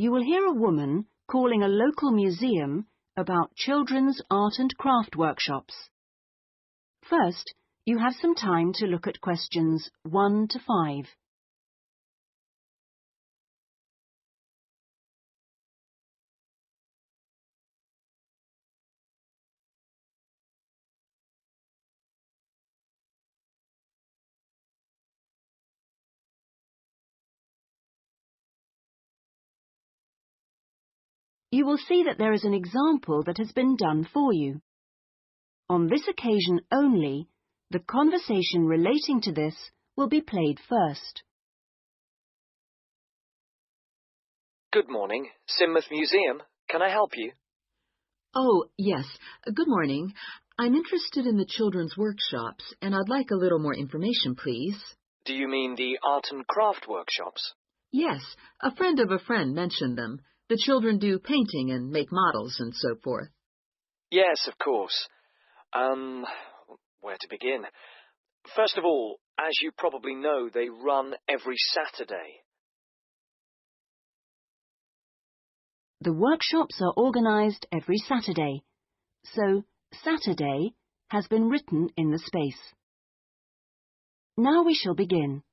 You will hear a woman calling a local museum about children's art and craft workshops. First, you have some time to look at questions 1 to 5. You will see that there is an example that has been done for you. On this occasion only, the conversation relating to this will be played first. Good morning, Sidmouth Museum. Can I help you? Oh, yes. Good morning. I'm interested in the children's workshops, and I'd like a little more information, please. Do you mean the art and craft workshops? Yes, a friend of a friend mentioned them. The children do painting and make models and so forth. Yes, of course. Where to begin? First of all, as you probably know, they run every Saturday. The workshops are organised every Saturday, so Saturday has been written in the space. Now we shall begin.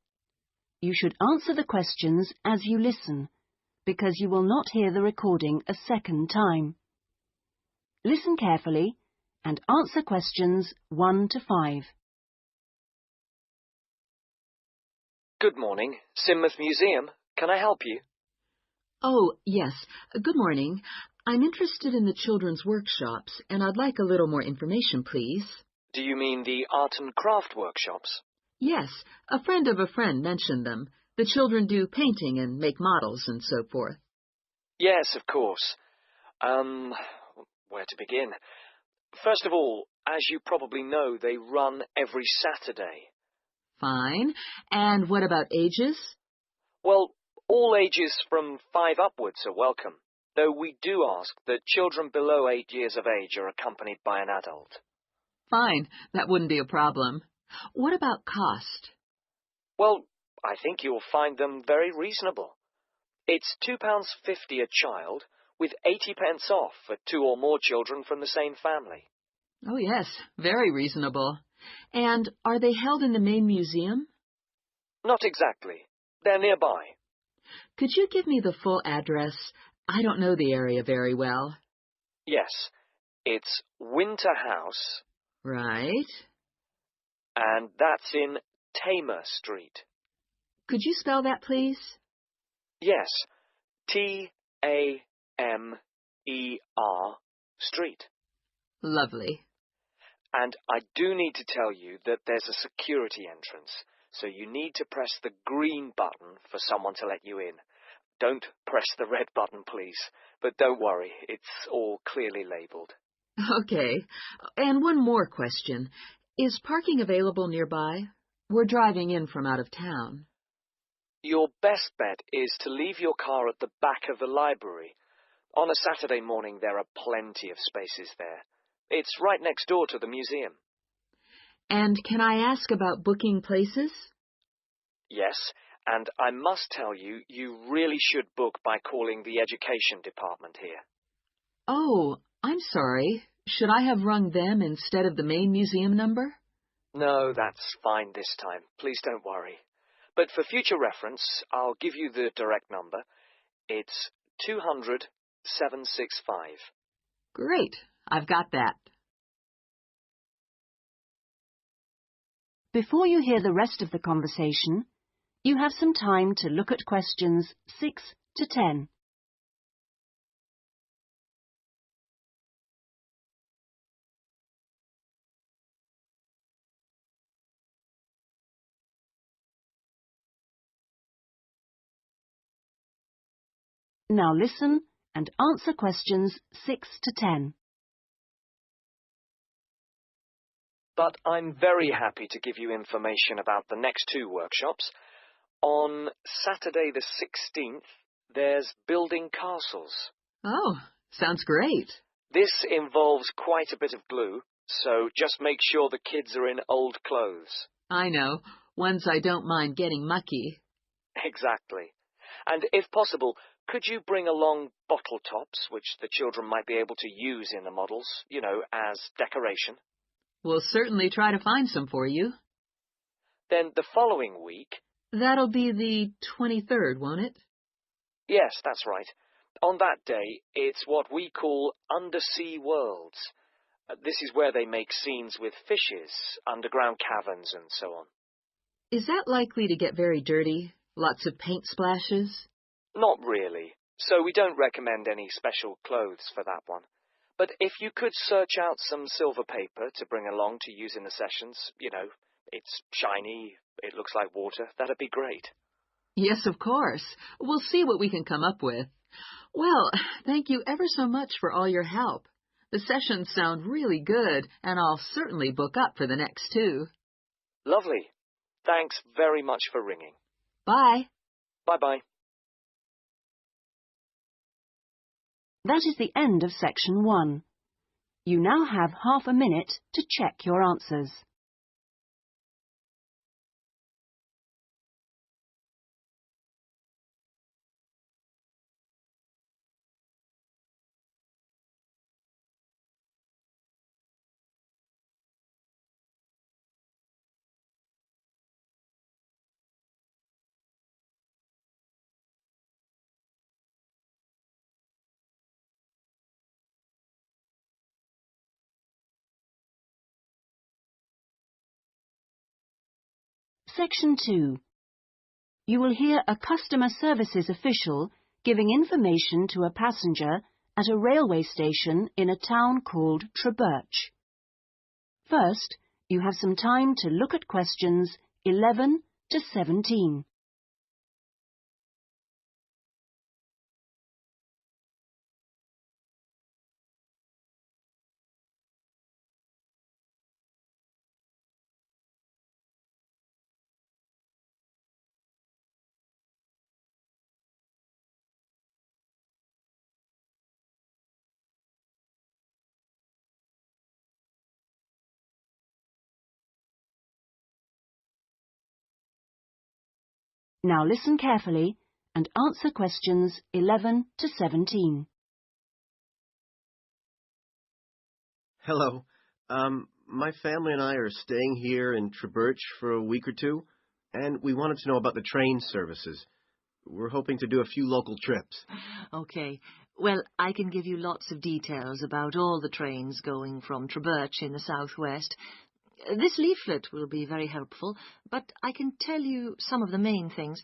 You should answer the questions as you listen, because you will not hear the recording a second time. Listen carefully and answer questions 1 to 5. Good morning, Sidmouth Museum. Can I help you? Oh, yes. Good morning. I'm interested in the children's workshops, and I'd like a little more information, please. Do you mean the art and craft workshops? Yes, a friend of a friend mentioned them. The children do painting and make models and so forth. Yes, of course. Where to begin? First of all, as you probably know, they run every Saturday. Fine. And what about ages? Well, all ages from 5 upwards are welcome, though we do ask that children below 8 years of age are accompanied by an adult. Fine. That wouldn't be a problem. What about cost? Well, I think you'll find them very reasonable. It's £2.50 a child, with 80p off for 2 or more children from the same family. Oh, yes. Very reasonable. And are they held in the main museum? Not exactly. They're nearby. Could you give me the full address? I don't know the area very well. Yes, it's Winter House. Right. And that's in Tamer Street. Could you spell that, please? Yes, Tamer Street. Lovely. And I do need to tell you that there's a security entrance, so you need to press the green button for someone to let you in. Don't press the red button, please. But don't worry, it's all clearly labelled. Okay. And one more question. Is parking available nearby? We're driving in from out of town. Your best bet is to leave your car at the back of the library. On a Saturday morning, there are plenty of spaces there. It's right next door to the museum. And can I ask about booking places? Yes, and I must tell you, you really should book by calling the education department here. Oh, I'm sorry. Should I have rung them instead of the main museum number? No, that's fine this time. Please don't worry. But for future reference, I'll give you the direct number. It's 200-765. Great. I've got that. Before you hear the rest of the conversation, you have some time to look at questions 6 to 10. Now listen and answer questions 6 to 10. But I'm very happy to give you information about the next 2 workshops. On Saturday the 16th, there's building castles. Oh, sounds great. This involves quite a bit of glue, so just make sure the kids are in old clothes. I know. Ones I don't mind getting mucky. Exactly. And if possible, Could you bring along bottle tops, which the children might be able to use in the models, as decoration? We'll certainly try to find some for you. Then the following week... That'll be the 23rd, won't it? Yes, that's right. On that day, it's what we call undersea worlds. This is where they make scenes with fishes, underground caverns, and so on. Is that likely to get very dirty? Lots of paint splashes? Not really, so we don't recommend any special clothes for that one. But if you could search out some silver paper to bring along to use in the sessions, it's shiny, it looks like water, that'd be great. Yes, of course. We'll see what we can come up with. Well, thank you ever so much for all your help. The sessions sound really good, and I'll certainly book up for the next 2. Lovely. Thanks very much for ringing. Bye. Bye-bye. That is the end of section 1. You now have half a minute to check your answers. Section 2. You will hear a customer services official giving information to a passenger at a railway station in a town called Trebirch. First, you have some time to look at questions 11 to 17. Now listen carefully and answer questions 11 to 17. Hello. My family and I are staying here in Trebirch for a week or 2, and we wanted to know about the train services. We're hoping to do a few local trips. Okay. Well, I can give you lots of details about all the trains going from Trebirch in the southwest. This leaflet will be very helpful, but I can tell you some of the main things.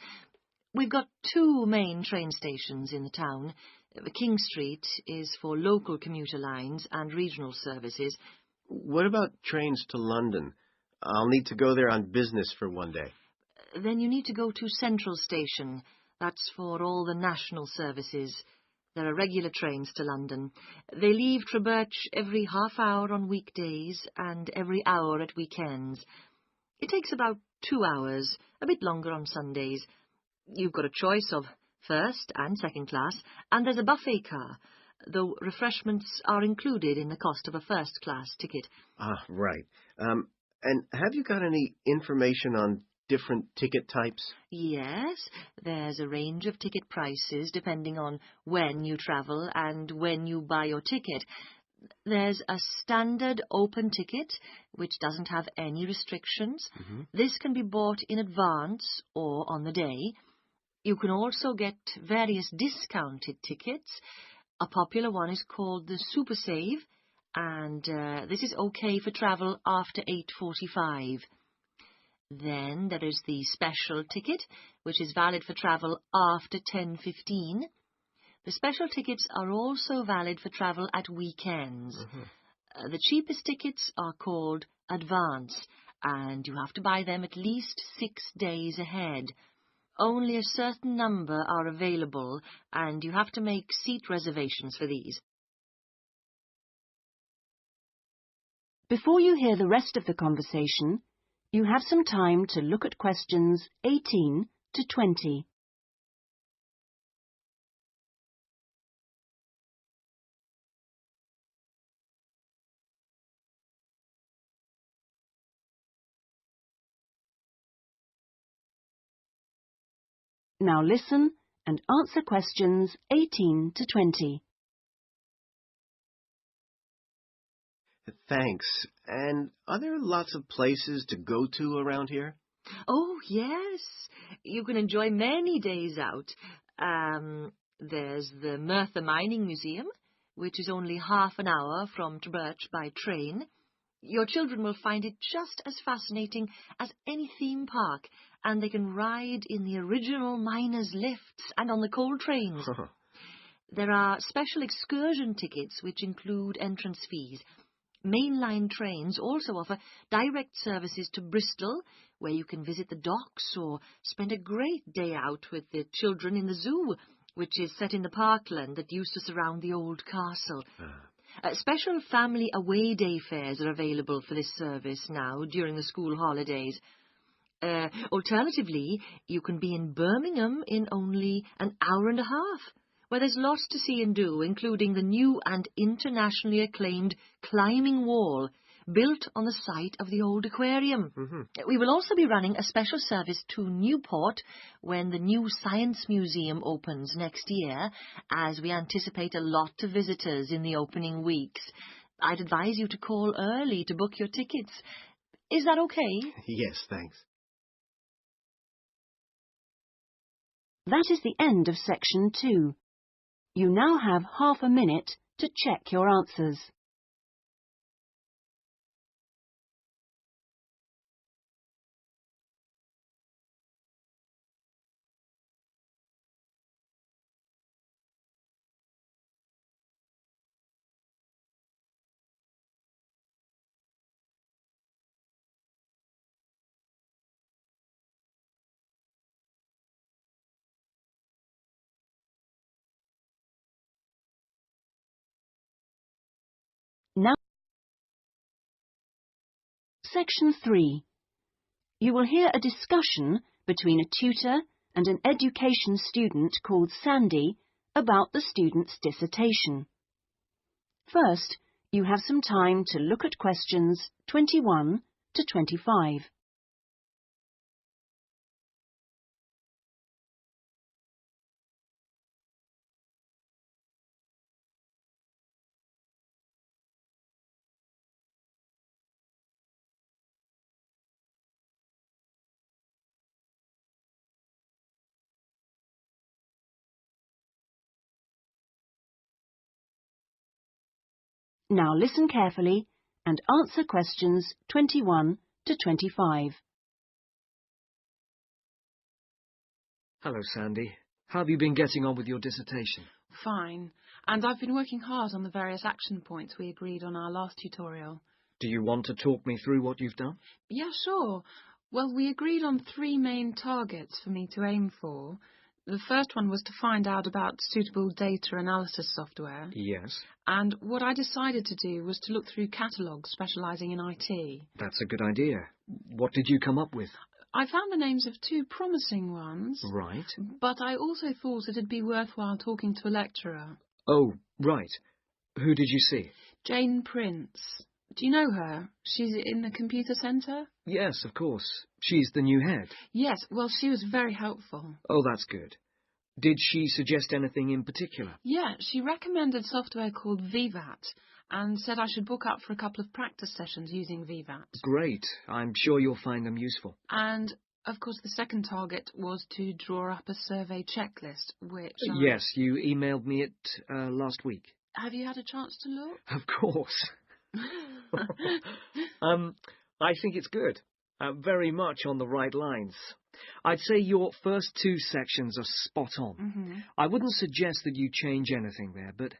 We've got 2 main train stations in the town. King Street is for local commuter lines and regional services. What about trains to London? I'll need to go there on business for one day. Then you need to go to Central Station. That's for all the national services. There are regular trains to London. They leave Trebirch every half hour on weekdays and every hour at weekends. It takes about 2 hours, a bit longer on Sundays. You've got a choice of first and second class, and there's a buffet car, though refreshments are included in the cost of a first-class ticket. Ah, right. And have you got any information on different ticket types? Yes, there's a range of ticket prices depending on when you travel and when you buy your ticket. There's a standard open ticket, which doesn't have any restrictions. This can be bought in advance or on the day. You can also get various discounted tickets. A popular one is called the Super Save, and this is okay for travel after 8:45. Then there is the special ticket, which is valid for travel after 10:15. The special tickets are also valid for travel at weekends. The cheapest tickets are called advance, and you have to buy them at least 6 days ahead. Only a certain number are available, and you have to make seat reservations for these. Before you hear the rest of the conversation, you have some time to look at questions 18 to 20. Now listen and answer questions 18 to 20. Thanks. And are there lots of places to go to around here? Oh, yes. You can enjoy many days out. There's the Merthyr Mining Museum, which is only half an hour from Trubirch by train. Your children will find it just as fascinating as any theme park, and they can ride in the original miners' lifts and on the coal trains. There are special excursion tickets which include entrance fees. Mainline trains also offer direct services to Bristol, where you can visit the docks or spend a great day out with the children in the zoo, which is set in the parkland that used to surround the old castle. Special family away day fares are available for this service now during the school holidays. Alternatively, you can be in Birmingham in only an hour and a half, where there's lots to see and do, including the new and internationally acclaimed climbing wall, built on the site of the old aquarium. We will also be running a special service to Newport when the new Science Museum opens next year, as we anticipate a lot of visitors in the opening weeks. I'd advise you to call early to book your tickets. Is that okay? Yes, thanks. That is the end of section 2. You now have half a minute to check your answers. Now, section 3. You will hear a discussion between a tutor and an education student called Sandy about the student's dissertation. First, you have some time to look at questions 21 to 25. Now listen carefully and answer questions 21 to 25. Hello, Sandy. How have you been getting on with your dissertation? Fine. And I've been working hard on the various action points we agreed on our last tutorial. Do you want to talk me through what you've done? Yeah, sure. Well, we agreed on 3 main targets for me to aim for. The first one was to find out about suitable data analysis software. Yes. And what I decided to do was to look through catalogues specialising in IT. That's a good idea. What did you come up with? I found the names of 2 promising ones. Right. But I also thought it'd be worthwhile talking to a lecturer. Oh, right. Who did you see? Jane Prince. Do you know her? She's in the computer centre? Yes, of course. She's the new head. Yes, well, she was very helpful. Oh, that's good. Did she suggest anything in particular? Yeah, she recommended software called VVAT and said I should book up for a couple of practice sessions using VVAT. Great. I'm sure you'll find them useful. And, of course, the second target was to draw up a survey checklist, which Yes, you emailed me it last week. Have you had a chance to look? Of course. I think it's good. Very much on the right lines. I'd say your first 2 sections are spot on. I wouldn't suggest that you change anything there, but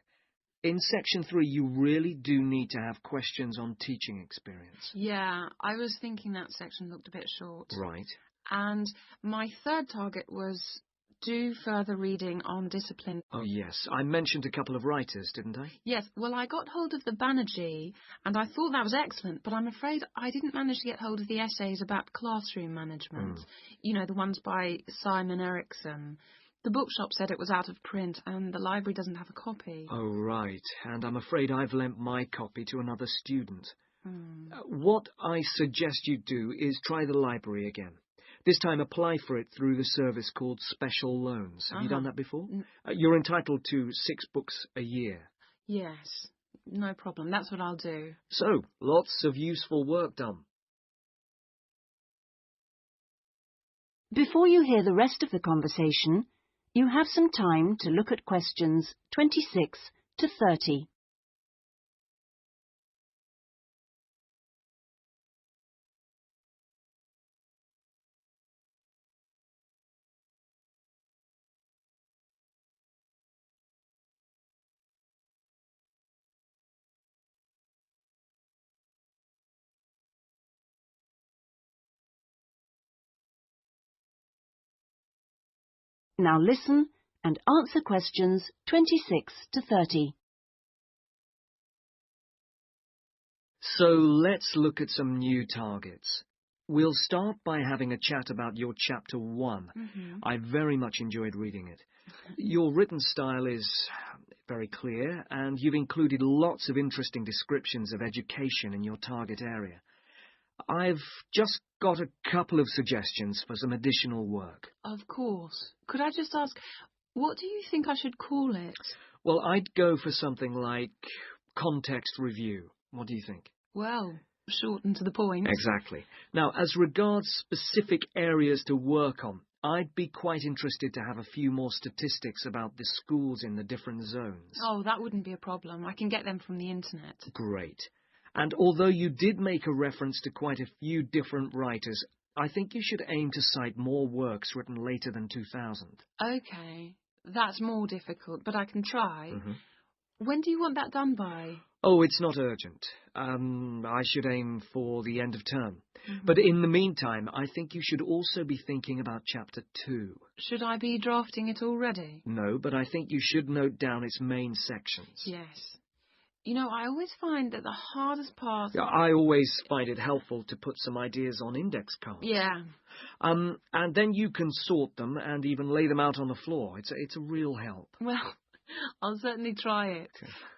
in section 3 you really do need to have questions on teaching experience. Yeah, I was thinking that section looked a bit short. Right. And my third target was do further reading on discipline. Oh, yes. I mentioned a couple of writers, didn't I? Yes, well, I got hold of the Banerjee, and I thought that was excellent, but I'm afraid I didn't manage to get hold of the essays about classroom management. You know, the ones by Simon Erickson. The bookshop said it was out of print, and the library doesn't have a copy. Oh, right. And I'm afraid I've lent my copy to another student. What I suggest you do is try the library again. This time apply for it through the service called Special Loans. Have you done that before? You're entitled to 6 books a year. Yes, no problem. That's what I'll do. So, lots of useful work done. Before you hear the rest of the conversation, you have some time to look at questions 26 to 30. Now listen and answer questions 26 to 30. So let's look at some new targets. We'll start by having a chat about your Chapter 1. I very much enjoyed reading it. Your written style is very clear, and you've included lots of interesting descriptions of education in your target area. I've just got a couple of suggestions for some additional work. Of course. Could I just ask, what do you think I should call it? Well, I'd go for something like context review. What do you think? Well, short and to the point. Exactly. Now, as regards specific areas to work on, I'd be quite interested to have a few more statistics about the schools in the different zones. Oh, that wouldn't be a problem. I can get them from the internet. Great. And although you did make a reference to quite a few different writers, I think you should aim to cite more works written later than 2000. Okay. That's more difficult, but I can try. When do you want that done by? Oh, it's not urgent. I should aim for the end of term. But in the meantime, I think you should also be thinking about Chapter 2. Should I be drafting it already? No, but I think you should note down its main sections. Yes. You know, I always find that the hardest part... I always find it helpful to put some ideas on index cards. Yeah. And then you can sort them and even lay them out on the floor. It's a real help. Well, I'll certainly try it.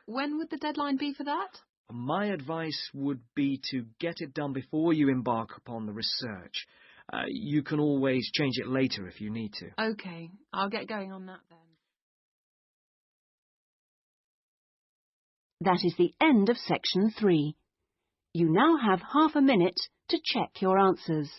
When would the deadline be for that? My advice would be to get it done before you embark upon the research. You can always change it later if you need to. Okay, I'll get going on that then. That is the end of section 3. You now have half a minute to check your answers.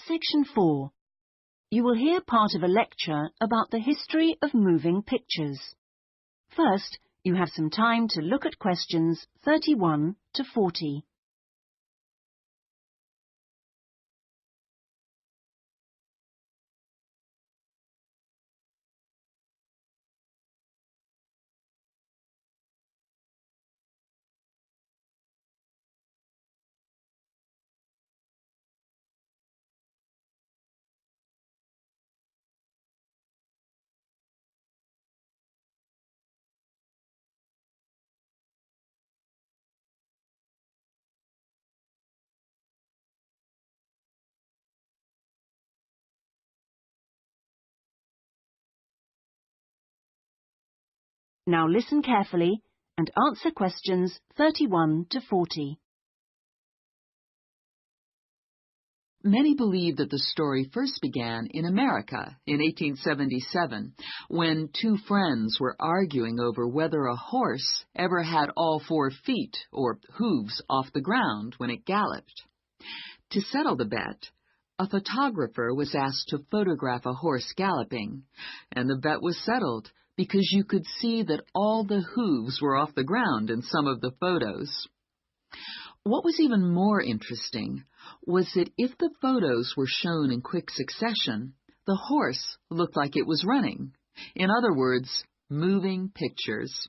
Section 4. You will hear part of a lecture about the history of moving pictures. First, you have some time to look at questions 31 to 40. Now listen carefully and answer questions 31 to 40. Many believe that the story first began in America in 1877, when 2 friends were arguing over whether a horse ever had all 4 feet, or hooves, off the ground when it galloped. To settle the bet, a photographer was asked to photograph a horse galloping, and the bet was settled because you could see that all the hooves were off the ground in some of the photos. What was even more interesting was that if the photos were shown in quick succession, the horse looked like it was running. In other words, moving pictures.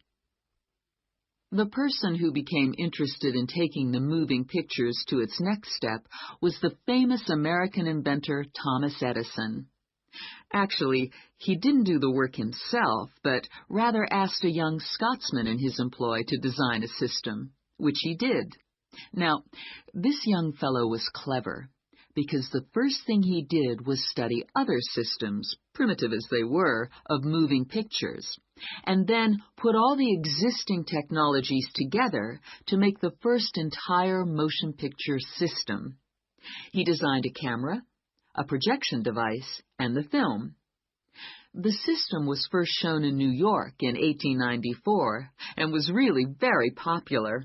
The person who became interested in taking the moving pictures to its next step was the famous American inventor Thomas Edison. Actually, he didn't do the work himself, but rather asked a young Scotsman in his employ to design a system, which he did. Now, this young fellow was clever, because the first thing he did was study other systems, primitive as they were, of moving pictures, and then put all the existing technologies together to make the first entire motion picture system. He designed a camera, a projection device, and the film. The system was first shown in New York in 1894 and was really very popular.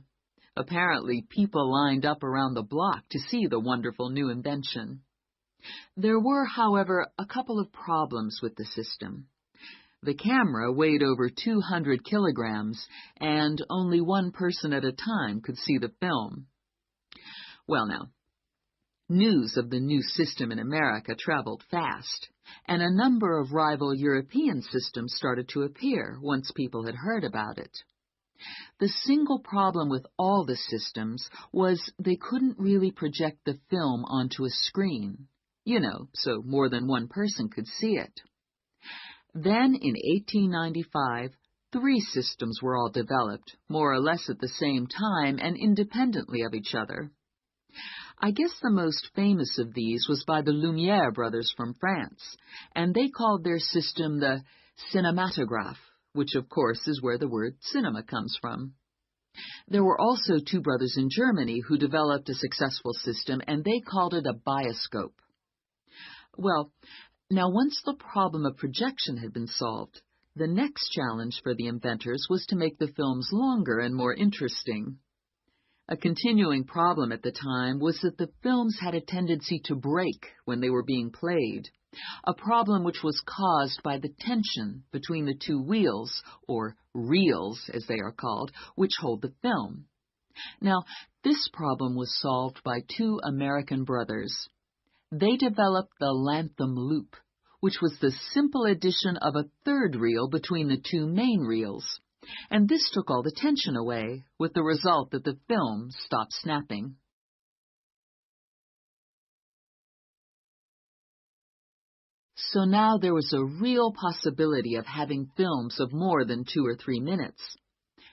Apparently, people lined up around the block to see the wonderful new invention. There were, however, a couple of problems with the system. The camera weighed over 200 kilograms, and only one person at a time could see the film. Well, now, news of the new system in America traveled fast, and a number of rival European systems started to appear once people had heard about it. The single problem with all the systems was they couldn't really project the film onto a screen, so more than one person could see it. Then, in 1895, 3 systems were all developed, more or less at the same time and independently of each other. I guess the most famous of these was by the Lumière brothers from France, and they called their system the cinematograph, which of course is where the word cinema comes from. There were also 2 brothers in Germany who developed a successful system, and they called it a bioscope. Well, now once the problem of projection had been solved, the next challenge for the inventors was to make the films longer and more interesting. A continuing problem at the time was that the films had a tendency to break when they were being played, a problem which was caused by the tension between the 2 wheels, or reels as they are called, which hold the film. Now, this problem was solved by 2 American brothers. They developed the Lantham loop, which was the simple addition of a 3rd reel between the 2 main reels. And this took all the tension away, with the result that the film stopped snapping. So now there was a real possibility of having films of more than 2 or 3 minutes.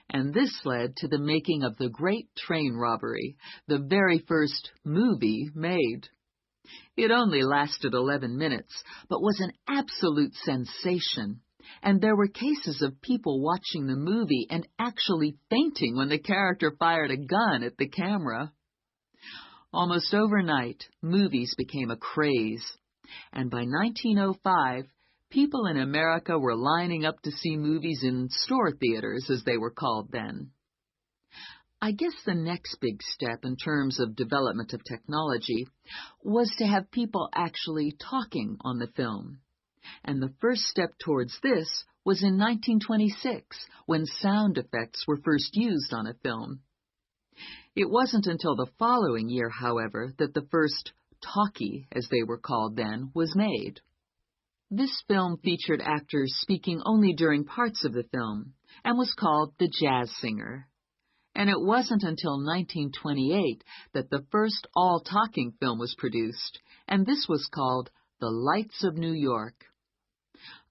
And this led to the making of the Great Train Robbery, the very first movie made. It only lasted 11 minutes, but was an absolute sensation. And there were cases of people watching the movie and actually fainting when the character fired a gun at the camera. Almost overnight, movies became a craze, and by 1905, people in America were lining up to see movies in store theaters, as they were called then. I guess the next big step in terms of development of technology was to have people actually talking on the film. And the first step towards this was in 1926, when sound effects were first used on a film. It wasn't until the following year, however, that the first talkie, as they were called then, was made. This film featured actors speaking only during parts of the film, and was called The Jazz Singer. And it wasn't until 1928 that the first all-talking film was produced, and this was called The Lights of New York.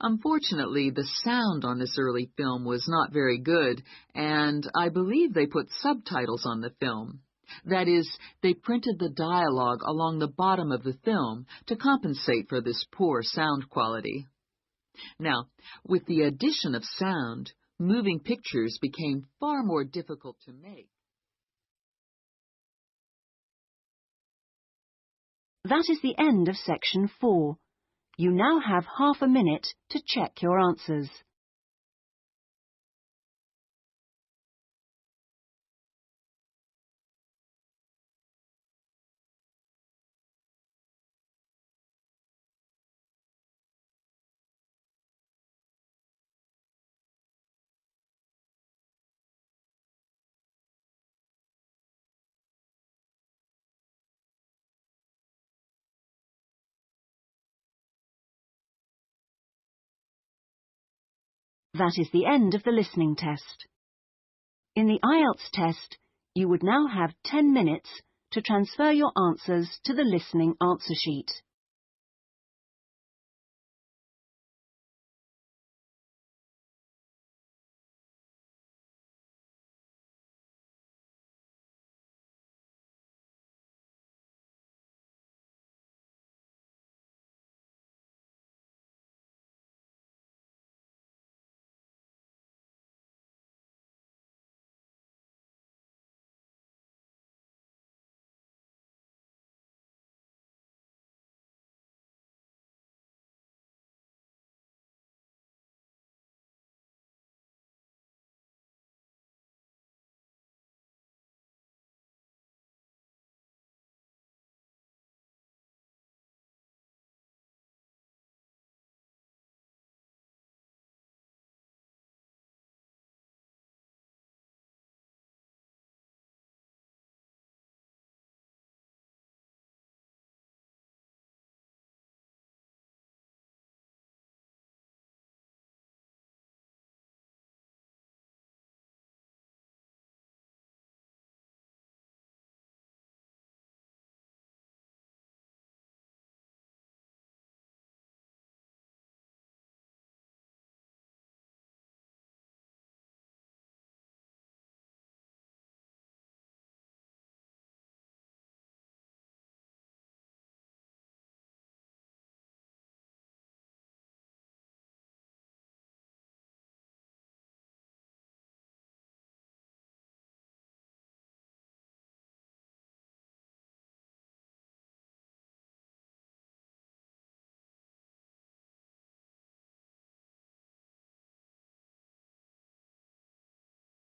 Unfortunately, the sound on this early film was not very good, and I believe they put subtitles on the film. That is, they printed the dialogue along the bottom of the film to compensate for this poor sound quality. Now, with the addition of sound, moving pictures became far more difficult to make. That is the end of section 4. You now have half a minute to check your answers. That is the end of the listening test. In the IELTS test, you would now have 10 minutes to transfer your answers to the listening answer sheet.